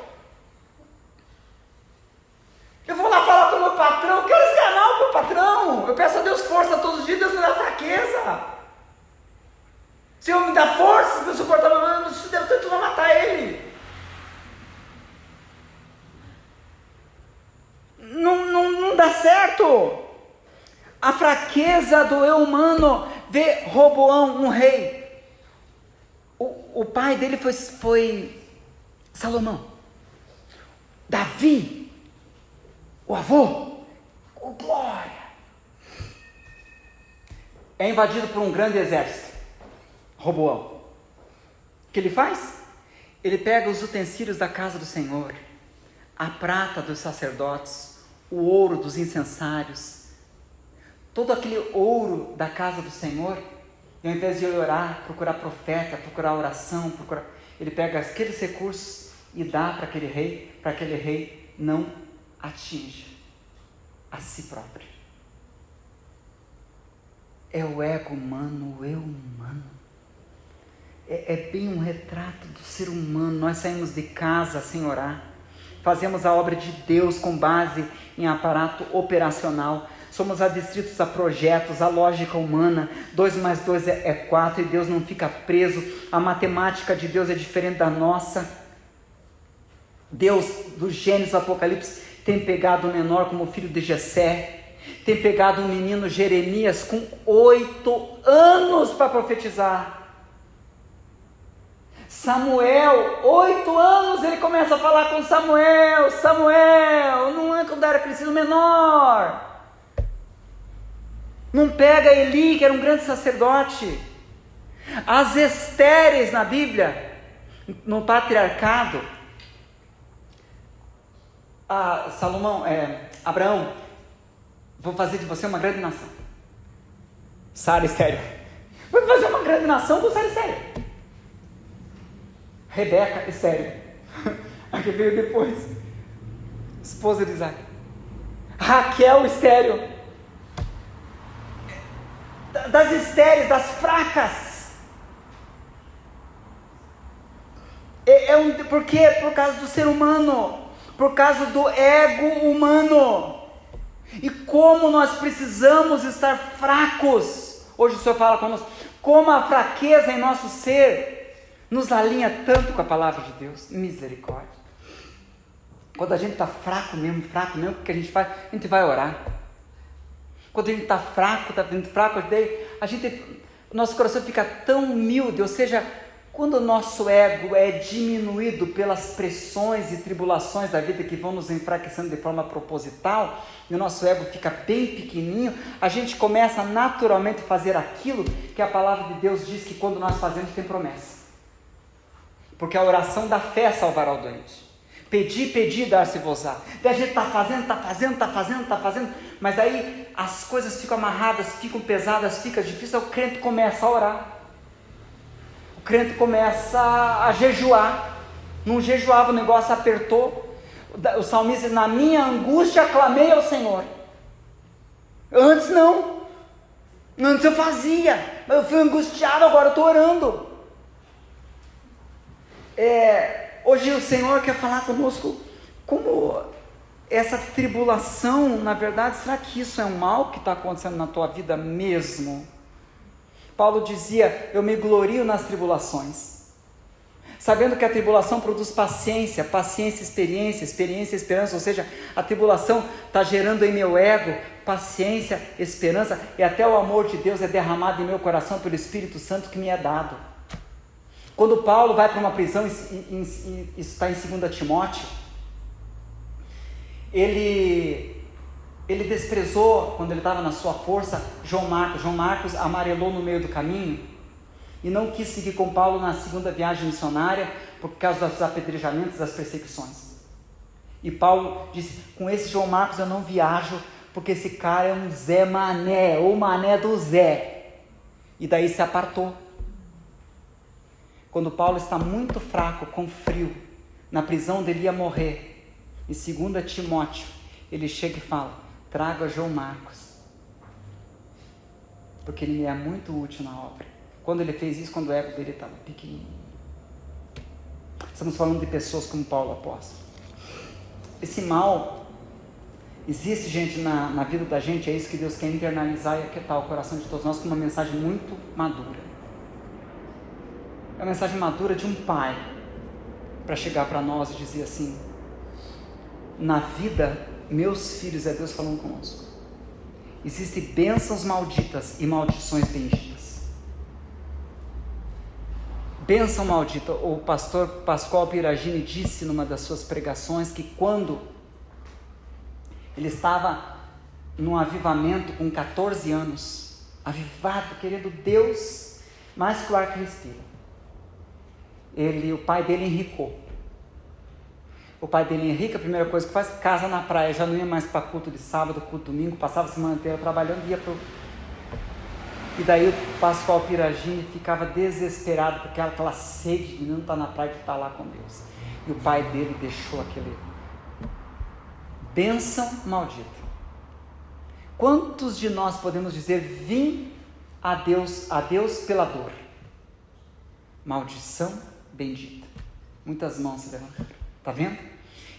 Speaker 2: Eu vou lá falar com o meu patrão, eu quero esganar o meu patrão, eu peço a Deus força todos os dias, Deus me dá fraqueza. Se eu me dá força, se eu suportar, eu tento não matar ele. Não dá certo. A fraqueza do eu humano. Vê Roboão, um rei. O pai dele foi Salomão. Davi, o avô, glória, é invadido por um grande exército. Roboão, o que ele faz? Ele pega os utensílios da casa do Senhor, a prata dos sacerdotes, o ouro dos incensários, todo aquele ouro da casa do Senhor, e ao invés de orar, procurar profeta, procurar oração, ele pega aqueles recursos e dá para aquele rei não atinja a si próprio. É o ego humano, o eu humano. É bem um retrato do ser humano. Nós saímos de casa sem orar, fazemos a obra de Deus com base em aparato operacional, somos adstritos a projetos, a lógica humana, 2 mais 2 é 4, e Deus não fica preso, a matemática de Deus é diferente da nossa. Deus, do Gênesis ao Apocalipse, tem pegado o menor como filho de Jessé, tem pegado um menino Jeremias com 8 anos para profetizar. Samuel, 8 anos, ele começa a falar com Samuel, não é quando era crescido menor. Não pega Eli, que era um grande sacerdote. As Estéres na Bíblia, no patriarcado, Abraão, vou fazer de você uma grande nação. Sara estéreo. Vou fazer uma grande nação com Sara estéreo. Rebeca estéreo. A que veio depois, esposa de Isaac. Raquel estéreo. Das estéreis, das fracas. Por quê? Por causa do ser humano, por causa do ego humano. E como nós precisamos estar fracos. Hoje o Senhor fala conosco, como a fraqueza em nosso ser nos alinha tanto com a palavra de Deus. Misericórdia. Quando a gente está fraco mesmo, o que a gente faz? A gente vai orar. Quando a gente está fraco, o nosso coração fica tão humilde, ou seja, quando o nosso ego é diminuído pelas pressões e tribulações da vida que vão nos enfraquecendo de forma proposital, e o nosso ego fica bem pequenininho, a gente começa naturalmente a fazer aquilo que a palavra de Deus diz que quando nós fazemos tem promessa. Porque a oração da fé salvará o doente. Pedi, dar-se-vos-á. Daí a gente está fazendo, mas aí as coisas ficam amarradas, ficam pesadas, fica difícil, o crente começa a orar. O crente começa a jejuar. Não jejuava, o negócio apertou. O salmista diz, na minha angústia clamei ao Senhor. Antes não. Antes eu fazia, mas eu fui angustiado, agora eu estou orando. Hoje o Senhor quer falar conosco como essa tribulação, na verdade, será que isso é um mal que está acontecendo na tua vida mesmo? Paulo dizia, eu me glorio nas tribulações, sabendo que a tribulação produz paciência, paciência, experiência, experiência, esperança, ou seja, a tribulação está gerando em meu ego paciência, esperança, e até o amor de Deus é derramado em meu coração pelo Espírito Santo que me é dado. Quando Paulo vai para uma prisão, isso está em 2 Timóteo, ele desprezou, quando ele estava na sua força, João Marcos. João Marcos amarelou no meio do caminho e não quis seguir com Paulo na segunda viagem missionária por causa dos apedrejamentos, das perseguições. E Paulo disse, com esse João Marcos eu não viajo, porque esse cara é um Zé Mané, ou Mané do Zé. E daí se apartou. Quando Paulo está muito fraco, com frio, na prisão onde ele ia morrer, em 2 Timóteo, ele chega e fala, traga João Marcos, porque ele me é muito útil na obra. Quando ele fez isso, quando o ego dele estava pequenininho. Estamos falando de pessoas como Paulo apóstolo. Esse mal existe, gente, na vida da gente. É isso que Deus quer internalizar e aquietar o coração de todos nós com uma mensagem muito madura. É uma mensagem madura de um pai para chegar para nós e dizer assim, na vida, meus filhos, é Deus falando conosco, existem bênçãos malditas e maldições benditas. Bênção maldita, o pastor Pascoal Piragini disse numa das suas pregações que quando ele estava num avivamento com 14 anos, avivado, querendo Deus mais que o ar que respira, o pai dele enricou. O pai dele, Henrique, a primeira coisa que faz, casa na praia, já não ia mais para culto de sábado, culto domingo, passava a semana inteira trabalhando, ia pro... E daí o Pascoal Piragini ficava desesperado, porque aquela sede de não estar na praia, de estar lá com Deus. E o pai dele deixou aquele bênção maldita. Quantos de nós podemos dizer, vim a Deus pela dor? Maldição bendita. Muitas mãos se levantaram. Está vendo?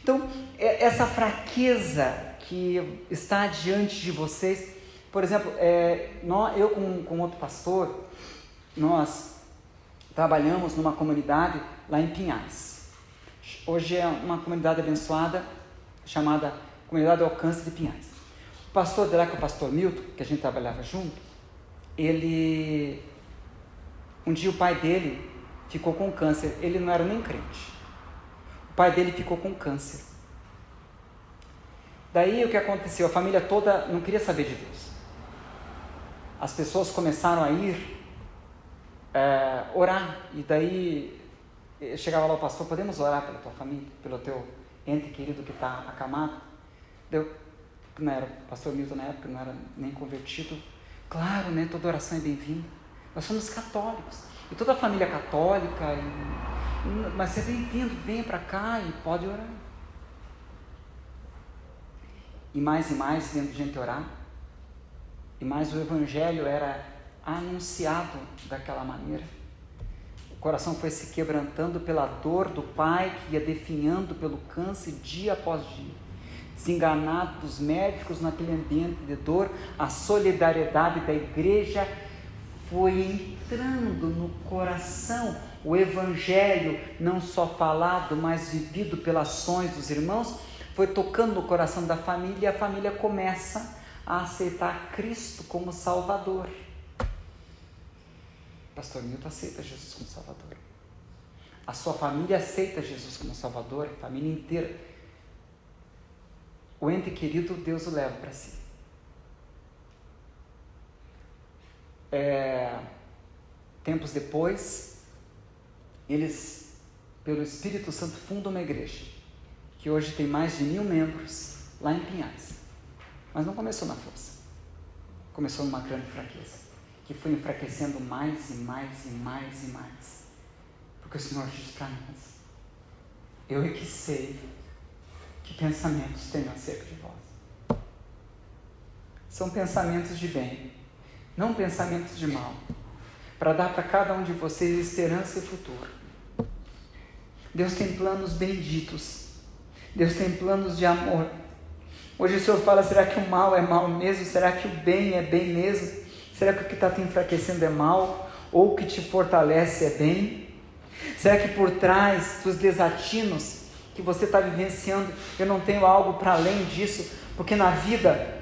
Speaker 2: Então, essa fraqueza que está diante de vocês, por exemplo, eu com outro pastor, nós trabalhamos numa comunidade lá em Pinhais. Hoje é uma comunidade abençoada, chamada Comunidade Alcance de Pinhais. O pastor de lá, que é o pastor Milton, que a gente trabalhava junto, um dia o pai dele ficou com câncer, ele não era nem crente. O pai dele ficou com câncer. Daí o que aconteceu? A família toda não queria saber de Deus. As pessoas começaram a ir orar. E daí chegava lá o pastor, podemos orar pela tua família, pelo teu ente querido que está acamado? Não era pastor Milton na época, não era nem convertido. Claro, né? Toda oração é bem-vinda. Nós somos católicos. E toda a família católica... Mas você é bem-vindo, venha para cá e pode orar. E mais vendo gente orar. E mais o evangelho era anunciado daquela maneira. O coração foi se quebrantando pela dor do pai que ia definhando pelo câncer dia após dia. Desenganado dos médicos naquele ambiente de dor, a solidariedade da igreja foi entrando no coração. O evangelho, não só falado, mas vivido pelas ações dos irmãos, foi tocando no coração da família, e a família começa a aceitar Cristo como Salvador. Pastor Milton aceita Jesus como Salvador. A sua família aceita Jesus como Salvador, a família inteira. O ente querido, Deus o leva para si. Tempos depois, eles, pelo Espírito Santo, fundam uma igreja, que hoje tem mais de 1000 membros, lá em Pinhais. Mas não começou na força, começou numa grande fraqueza, que foi enfraquecendo mais e mais e mais e mais, porque o Senhor diz para nós, eu é que sei que pensamentos tenho acerca de vós. São pensamentos de bem, não pensamentos de mal, para dar para cada um de vocês esperança e futuro. Deus tem planos benditos, Deus tem planos de amor. Hoje o Senhor fala, será que o mal é mal mesmo? Será que o bem é bem mesmo? Será que o que está te enfraquecendo é mal? Ou o que te fortalece é bem? Será que por trás dos desatinos que você está vivenciando, eu não tenho algo para além disso? Porque na vida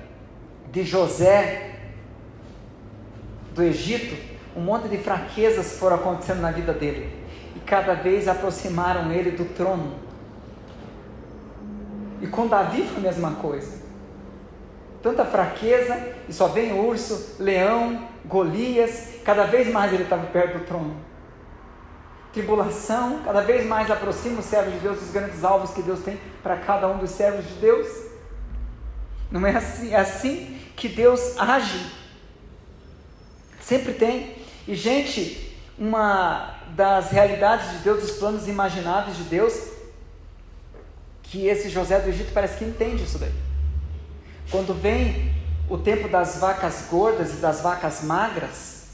Speaker 2: de José, do Egito, um monte de fraquezas foram acontecendo na vida dele, e cada vez aproximaram ele do trono. E com Davi foi a mesma coisa, tanta fraqueza, e só vem urso, leão, Golias, cada vez mais ele estava perto do trono. Tribulação, cada vez mais aproxima os servos de Deus dos grandes alvos que Deus tem para cada um dos servos de Deus. Não é assim? É assim que Deus age. Sempre tem. E gente, uma das realidades de Deus, dos planos imagináveis de Deus, que esse José do Egito parece que entende isso daí. Quando vem o tempo das vacas gordas e das vacas magras,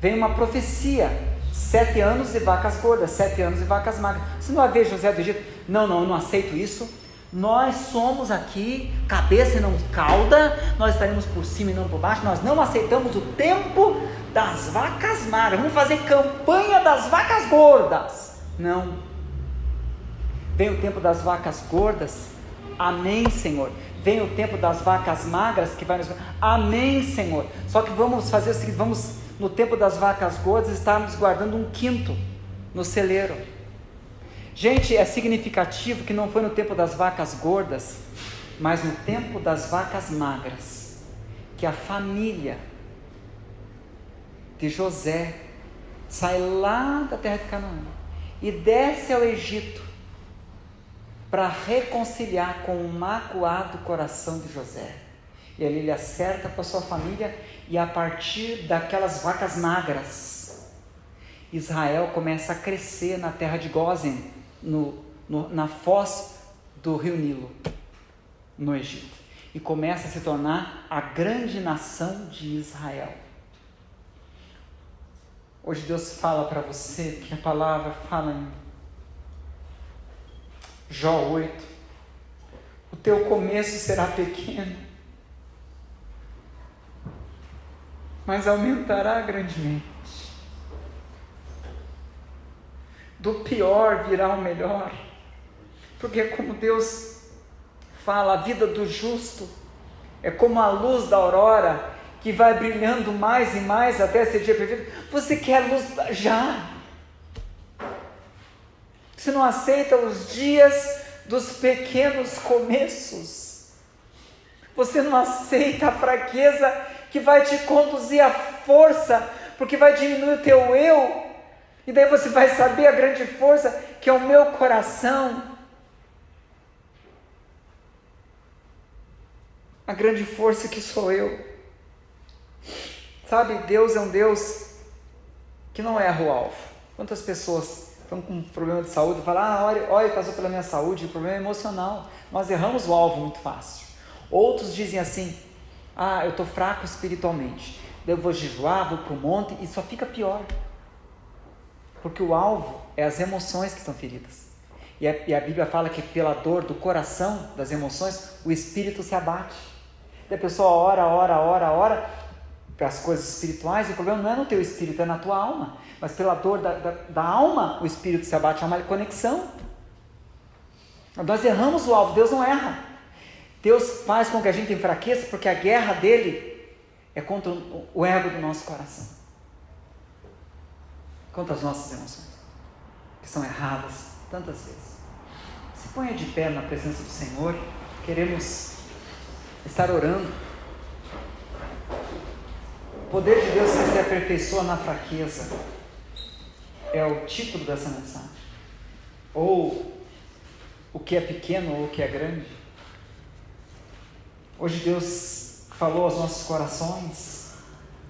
Speaker 2: vem uma profecia: 7 anos de vacas gordas, 7 anos de vacas magras. Você não vai ver José do Egito, não, eu não aceito isso. Nós somos aqui cabeça e não cauda, nós estaremos por cima e não por baixo, nós não aceitamos o tempo das vacas magras, vamos fazer campanha das vacas gordas. Não. Vem o tempo das vacas gordas, amém, Senhor. Vem o tempo das vacas magras que vai nos... Amém, Senhor. Só que vamos fazer o seguinte, vamos no tempo das vacas gordas estarmos guardando 1/5 no celeiro. Gente, é significativo que não foi no tempo das vacas gordas, mas no tempo das vacas magras, que a família de José sai lá da terra de Canaã e desce ao Egito para reconciliar com o magoado coração de José. E ali ele acerta com a sua família, e a partir daquelas vacas magras, Israel começa a crescer na terra de Gósen, na foz do rio Nilo, no Egito, e começa a se tornar a grande nação de Israel. Hoje Deus fala para você, que a palavra fala em Jó 8, o teu começo será pequeno, mas aumentará grandemente. Do pior virá o melhor, porque como Deus fala, a vida do justo é como a luz da aurora, que vai brilhando mais e mais até ser dia perfeito. Você quer luz já? Você não aceita os dias dos pequenos começos. Você não aceita a fraqueza que vai te conduzir à força, porque vai diminuir o teu eu, e daí você vai saber a grande força que é o meu coração. A grande força que sou eu. Sabe, Deus é um Deus que não erra o alvo. Quantas pessoas estão com problema de saúde e falam, olha, passou pela minha saúde, o problema é emocional. Nós erramos o alvo muito fácil. Outros dizem assim, eu estou fraco espiritualmente, eu vou jejuar, vou para o monte, e só fica pior. Porque o alvo é as emoções que estão feridas. E a Bíblia fala que pela dor do coração, das emoções, o espírito se abate. E a pessoa ora para as coisas espirituais, e o problema não é no teu espírito, é na tua alma. Mas pela dor da alma, o espírito se abate, há uma conexão. Nós erramos o alvo, Deus não erra. Deus faz com que a gente enfraqueça, porque a guerra dele é contra o ego do nosso coração, contra as nossas emoções, que são erradas tantas vezes. Se ponha de pé na presença do Senhor. Queremos estar orando. O poder de Deus que se aperfeiçoa na fraqueza é o título dessa mensagem. Ou o que é pequeno ou o que é grande. Hoje Deus falou aos nossos corações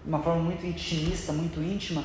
Speaker 2: de uma forma muito intimista, muito íntima,